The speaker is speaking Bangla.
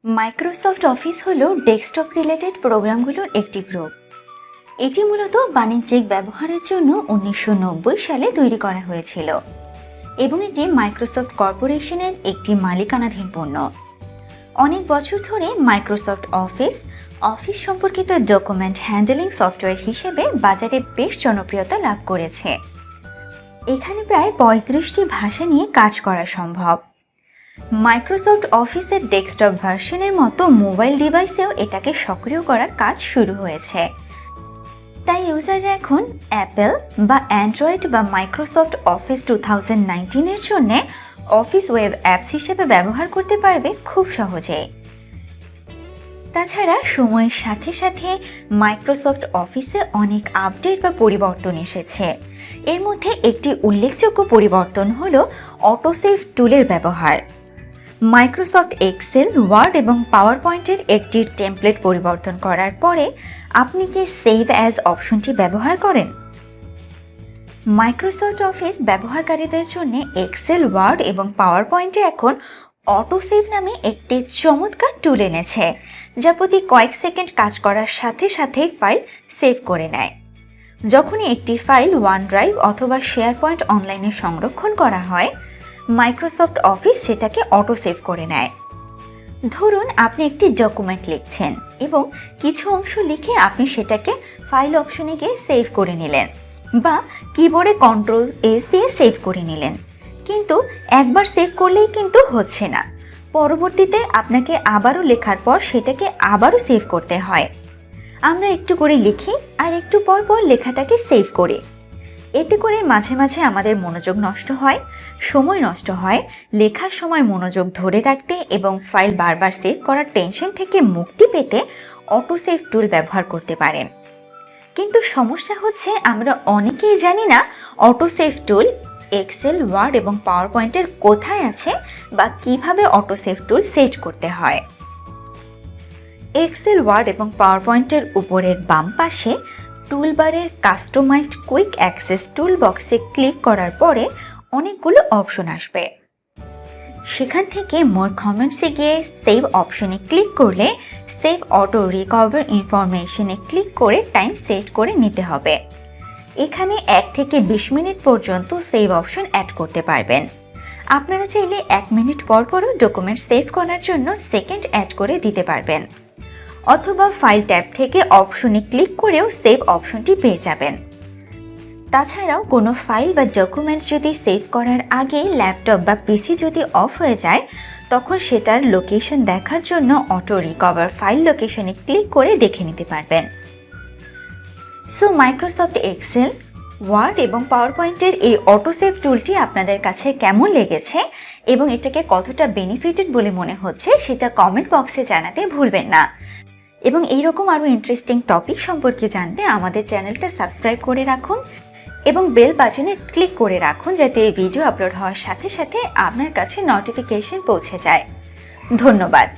মাইক্রোসফট অফিস হলো ডেস্কটপ রিলেটেড প্রোগ্রামগুলোর একটি গ্রুপ। এটি মূলত বাণিজ্যিক ব্যবহারের জন্য 1990 সালে তৈরি করা হয়েছিল এবং এটি মাইক্রোসফট কর্পোরেশনের একটি মালিকানাধীন পণ্য। অনেক বছর ধরে মাইক্রোসফট অফিস সম্পর্কিত ডকুমেন্ট হ্যান্ডলিং সফটওয়্যার হিসেবে বাজারে বেশ জনপ্রিয়তা লাভ করেছে। এখানে প্রায় 35টি ভাষা নিয়ে কাজ করা সম্ভব। মাইক্রোসফট অফিসের ডেস্কটপ ভার্সনের মতো মোবাইল ডিভাইসেও এটাকে সক্রিয় করার কাজ শুরু হয়েছে। তাই ইউজাররা এখন অ্যাপেল বা অ্যান্ড্রয়েড বা মাইক্রোসফট অফিস 2019 এর জন্য অফিস ওয়েব অ্যাপস হিসেবে ব্যবহার করতে পারবে খুব সহজেই। তাছাড়া সময়ের সাথে সাথে মাইক্রোসফট অফিসে অনেক আপডেট বা পরিবর্তন এসেছে। এর মধ্যে একটি উল্লেখযোগ্য পরিবর্তন হলো অটোসেভ টুলের ব্যবহার। মাইক্রোসফট এক্সেল, ওয়ার্ড এবং পাওয়ার পয়েন্টের একটি টেমপ্লেট পরিবর্তন করার পরে আপনি কি সেভ অ্যাজ অপশনটি ব্যবহার করেন? মাইক্রোসফট অফিস ব্যবহারকারীদের জন্য এক্সেল, ওয়ার্ড এবং পাওয়ার পয়েন্টে এখন অটোসেভ নামে একটি চমৎকার টুল এনেছে, যা প্রতি কয়েক সেকেন্ড কাজ করার সাথে সাথেই ফাইল সেভ করে নেয়। যখনই একটি ফাইল OneDrive অথবা SharePoint অনলাইনে সংরক্ষণ করা হয়, মাইক্রোসফট অফিস সেটাকে অটো সেভ করে নেয়। ধরুন আপনি একটি ডকুমেন্ট লিখছেন এবং কিছু অংশ লিখে আপনি সেটাকে ফাইল অপশনে গিয়ে সেভ করে নিলেন বা কিবোর্ডে Ctrl+S দিয়ে সেভ করে নিলেন, কিন্তু একবার সেভ করলেই কিন্তু হচ্ছে না। পরবর্তীতে আপনাকে আবারও লেখার পর সেটাকে আবারও সেভ করতে হয়। আমরা একটু করে লিখি আর একটু পর পর লেখাটাকে সেভ করি। এতে করে মাঝে মাঝে আমাদের মনোযোগ নষ্ট হয়, সময় নষ্ট হয়। লেখার সময় মনোযোগ ধরে রাখতে এবং ফাইল বারবার সেভ করার টেনশন থেকে মুক্তি পেতে অটোসেভ টুল ব্যবহার করতে পারেন। কিন্তু সমস্যা হচ্ছে আমরা অনেকেই জানি না অটোসেভ টুল এক্সেল, ওয়ার্ড এবং পাওয়ার পয়েন্টের কোথায় আছে বা কিভাবে অটোসেভ টুল সেট করতে হয়। এক্সেল, ওয়ার্ড এবং পাওয়ার পয়েন্টের উপরের বাম পাশে টুলবারের কাস্টমাইজড কুইক অ্যাক্সেস টুল বক্সে ক্লিক করার পরে অনেকগুলো অপশন আসবে। সেখান থেকে মোর কমেন্টসে গিয়ে সেভ অপশনে ক্লিক করলে সেভ অটো রিকভার ইনফরমেশনে ক্লিক করে টাইম সেট করে নিতে হবে। এখানে 1 থেকে 20 মিনিট পর্যন্ত সেভ অপশন অ্যাড করতে পারবেন। আপনারা চাইলে 1 মিনিট পর পরও ডকুমেন্ট সেভ করার জন্য সেকেন্ড অ্যাড করে দিতে পারবেন, অথবা ফাইল ট্যাব থেকে অপশনে ক্লিক করেও সেভ অপশনটি পেয়ে যাবেন। তাছাড়াও কোনো ফাইল বা ডকুমেন্ট যদি সেভ করার আগে ল্যাপটপ বা পিসি যদি অফ হয়ে যায়, তখন সেটার লোকেশন দেখার জন্য অটো রিকভার ফাইল লোকেশনে ক্লিক করে দেখে নিতে পারবেন। সো মাইক্রোসফট এক্সেল, ওয়ার্ড এবং পাওয়ার পয়েন্টের এই অটোসেভ টুলটি আপনাদের কাছে কেমন লেগেছে এবং এটাকে কতটা বেনিফিটেড বলে মনে হচ্ছে সেটা কমেন্ট বক্সে জানাতে ভুলবেন না। এবং এইরকম আরও ইন্টারেস্টিং টপিক সম্পর্কে জানতে আমাদের চ্যানেলটা সাবস্ক্রাইব করে রাখুন এবং বেল বাটনে ক্লিক করে রাখুন, যাতে এই ভিডিও আপলোড হওয়ার সাথে সাথে আপনার কাছে নোটিফিকেশন পৌঁছে যায়। ধন্যবাদ।